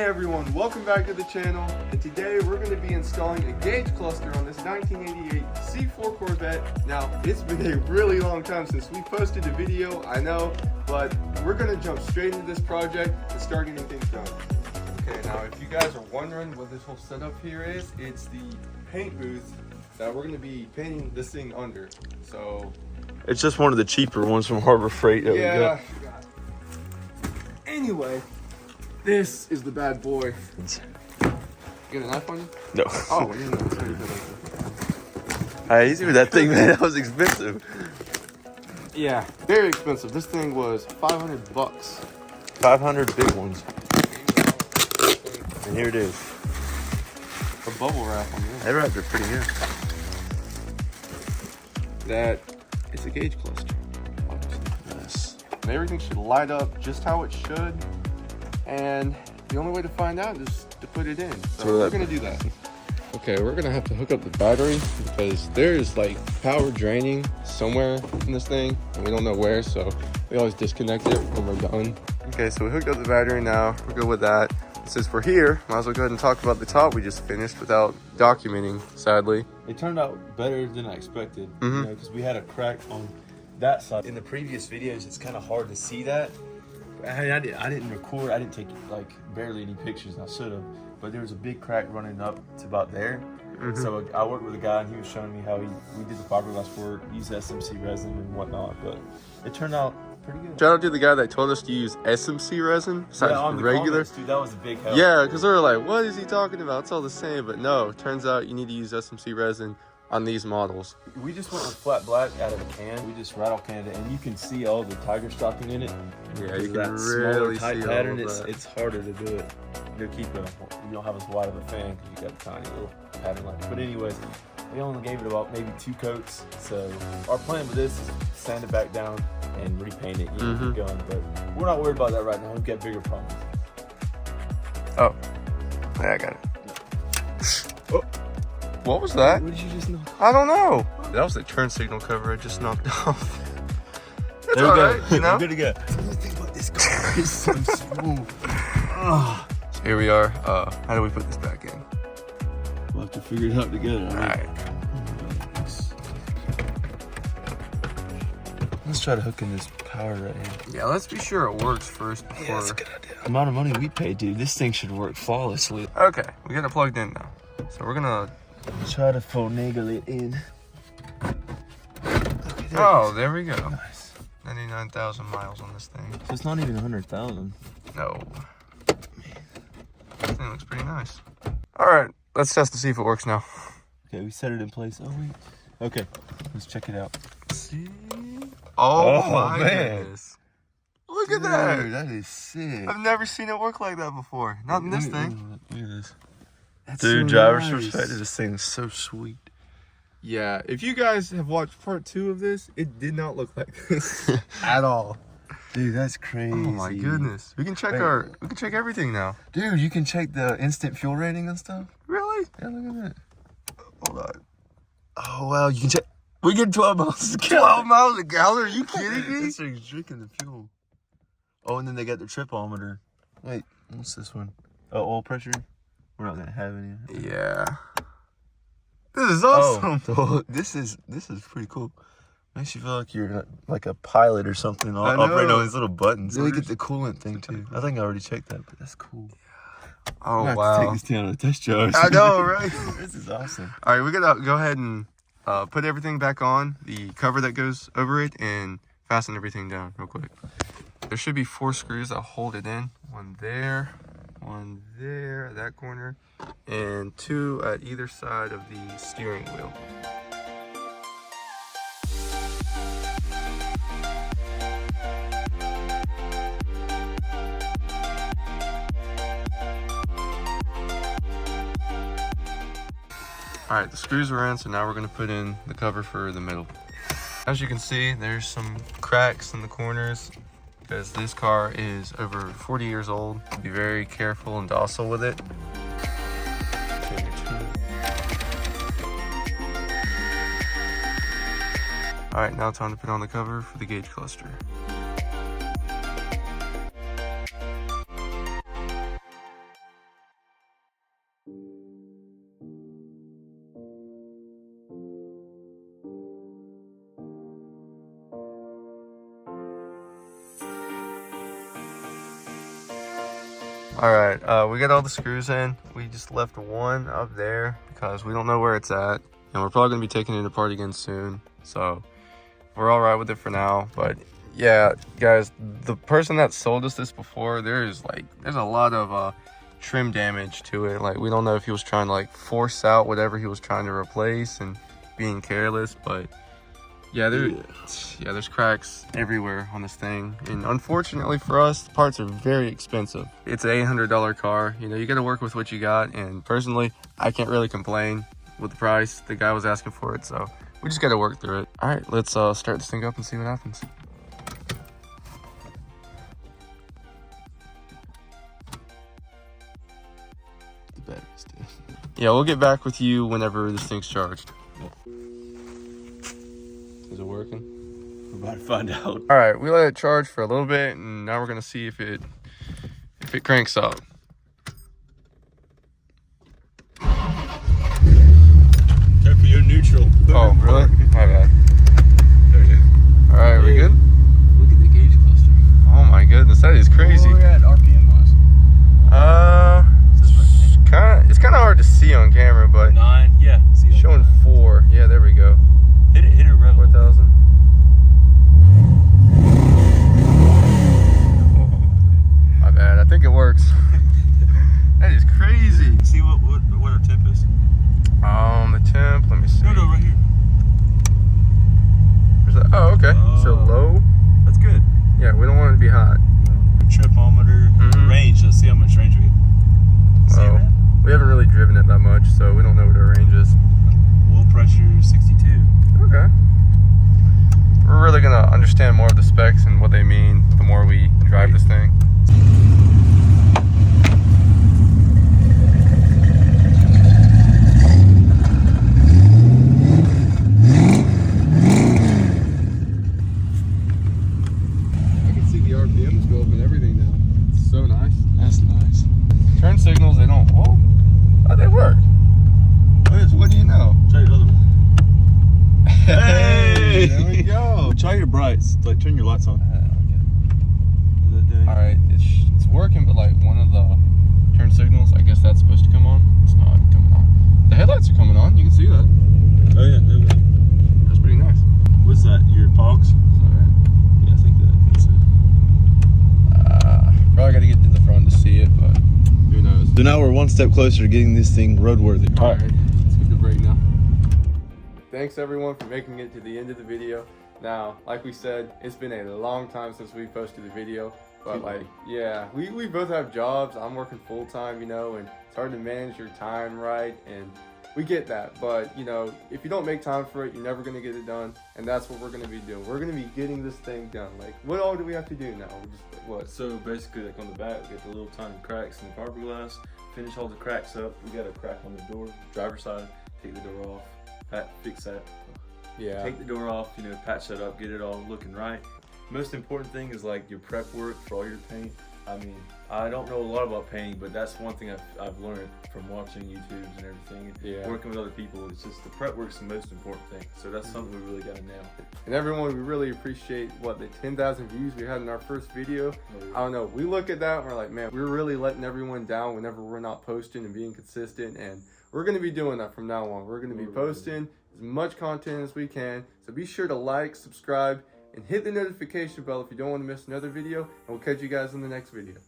Hey everyone, welcome back to the channel, and today we're going to be installing a gauge cluster on this 1988 C4 Corvette. Now, it's been a really long time since we posted a video, I know, but we're going to jump straight into this project and start getting things done. Okay, now if you guys are wondering what this whole setup here is, it's the paint booth that we're going to be painting this thing under. So it's just one of the cheaper ones from Harbor Freight that we got. Anyway, this is the bad boy. You got a knife on you? No. Oh, we didn't know. Easy with that thing, man. That was expensive. Yeah, very expensive. This thing was $500. 500 big ones. And here it is. A bubble wrap on this. They wrapped it pretty good. That is a gauge cluster. Yes. And everything should light up just how it should. And the only way to find out is to put it in. So we're gonna do that. Okay, we're gonna have to hook up the battery because there's like power draining somewhere in this thing and we don't know where, so we always disconnect it when we're done. Okay, so we hooked up the battery now. We're good with that. Since we're here, might as well go ahead and talk about the top we just finished without documenting, sadly. It turned out better than I expected, you know, because we had a crack on that side. In the previous videos, it's kind of hard to see that. I didn't record, I didn't take like barely any pictures, and I should have, but there was a big crack running up to about there. So I worked with a guy and he was showing me how we did the fiberglass work, used SMC resin and whatnot, but it turned out pretty good. Shout out to the guy that told us to use SMC resin besides On the regular. comments, dude, that was a big help. Yeah, because we were like, what is he talking about? It's all the same, but no, turns out you need to use SMC resin on these models. We just went with flat black out of a can. We just rattle canned it, and you can see all the tiger stocking in it. Yeah, you can that really tight see pattern. all of that. It's harder to do it. You don't have as wide of a fan because you got a tiny little pattern like that. But anyways, we only gave it about maybe 2 coats. So our plan with this is sand it back down and repaint it. You know, keep going. But we're not worried about that right now. We've got bigger problems. Oh, yeah, I got it. Oh. What was that? What did you just knock? I don't know. That was the turn signal cover I just knocked off. It's There we go. alright, you know? We're good to go. The thing about this car is so smooth. So here we are. How do we put this back in? We'll have to figure it out together. Alright. Let's try to hook in this power right here. Yeah, let's be sure it works first before. Yeah, that's a good idea. The amount of money we paid, dude, this thing should work flawlessly. Okay, we got it plugged in now. So we're gonna try to finagle it in. Okay, there we go. Nice. 99,000 miles on this thing. So it's not even 100,000. No. This thing looks pretty nice. Alright, let's test to see if it works now. Okay, we set it in place. Oh, wait. Okay, let's check it out. See? Oh my man. goodness. Look at that. That is sick. I've never seen it work like that before. Not in this thing. Look at this. That's Dude, so driver's nice. perspective, this thing is so sweet. Yeah, if you guys have watched part 2 of this, it did not look like this at all. Dude, that's crazy. Oh my goodness. We can check we can check everything now. Dude, you can check the instant fuel rating and stuff. Really? Yeah, look at that. Hold on. Oh wow, you can check. We get 12 miles a 12 miles a gallon? Are you kidding me? This thing's drinking the fuel. Oh, and then they got the tripometer. Wait, what's this one? Oh, oil pressure. We're not gonna have any. Yeah. This is awesome. Oh, this is pretty cool. Makes you feel like you're like a pilot or something. Operating all these little buttons. Look at the coolant thing too. I think I already checked that, but that's cool. Oh, Take wow. this thing on a test drive. I know, right? This is awesome. All right, we're going to go ahead and put everything back on, the cover that goes over it, and fasten everything down real quick. There should be 4 screws that hold it in. One there, at that corner, and 2 at either side of the steering wheel. All right, the screws are in, so now we're gonna put in the cover for the middle. As you can see, there's some cracks in the corners because this car is over 40 years old. Be very careful and docile with it. All right, now time to put on the cover for the gauge cluster. All right, we got all the screws in. We just left one up there because we don't know where it's at, and we're probably gonna be taking it apart again soon. So we're all right with it for now. But yeah, guys, the person that sold us this before, there's a lot of trim damage to it. Like, we don't know if he was trying to like force out whatever he was trying to replace and being careless, but yeah, there's cracks everywhere on this thing. And unfortunately for us, the parts are very expensive. It's an $800 car. You know, you got to work with what you got. And personally, I can't really complain with the price the guy was asking for it. So we just got to work through it. All right, let's start this thing up and see what happens. The battery's dead. Yeah, we'll get back with you whenever this thing's charged. Is it working? We're about to find out. All right, we let it charge for a little bit, and now we're gonna see if it cranks up. Careful, you're neutral. Oh, really? My bad. There you go. All right, we good? Look at the gauge cluster. Oh my goodness, that is crazy. Where at RPM was? It's kind of hard to see on camera, but 9. Yeah. See, showing 4. Yeah, there we go. Hit it, rev. 4,000. My bad. I think it works. That is crazy. See what our temp is? The temp. Let me see. No, right here. Where's that? Oh, okay. So low. That's good. Yeah, we don't want it to be hot. Tripometer, range. Let's see how much range we get. Well, we haven't really driven it that much, so we don't know what our range is. Oil pressure 62. Okay. We're really gonna understand more of the specs and what they mean the more we drive this thing. I can see the RPMs go up and everything now. It's so nice. That's nice. Turn signals, they don't. Oh, they work. What do you know? Try your other one. Hey, there we go. Try your brights. Like, turn your lights on. All right, it's working, but like one of the turn signals, I guess that's supposed to come on. It's not coming on. The headlights are coming on. You can see that. Oh yeah, there we go. That's pretty nice. What's that? Your pogs? Yeah, I think that's it. Probably got to get to the front to see it, but who knows? So now we're one step closer to getting this thing roadworthy. All right, let's get the brake now. Thanks everyone for making it to the end of the video. Now, like we said, it's been a long time since we posted a video, but like, yeah, we both have jobs. I'm working full time, you know, and it's hard to manage your time right, and we get that. But you know, if you don't make time for it, you're never gonna get it done, and that's what we're gonna be doing. We're gonna be getting this thing done. Like, what all do we have to do now? What? So basically, like on the back, we got the little tiny cracks in the fiberglass. Finish all the cracks up. We got a crack on the door, driver's side. Take the door off. Fix that. Yeah. Take the door off. You know, patch that up. Get it all looking right. Most important thing is like your prep work for all your paint. I mean, I don't know a lot about painting, but that's one thing I've learned from watching YouTubes and everything. Yeah. Working with other people, it's just the prep work's the most important thing. So that's something we really got to nail. And everyone, we really appreciate the 10,000 views we had in our first video. I don't know, we look at that and we're like, man, we're really letting everyone down whenever we're not posting and being consistent, and we're going to be doing that from now on. We're going to be posting as much content as we can, so be sure to like, subscribe, and hit the notification bell if you don't want to miss another video, and we'll catch you guys in the next video.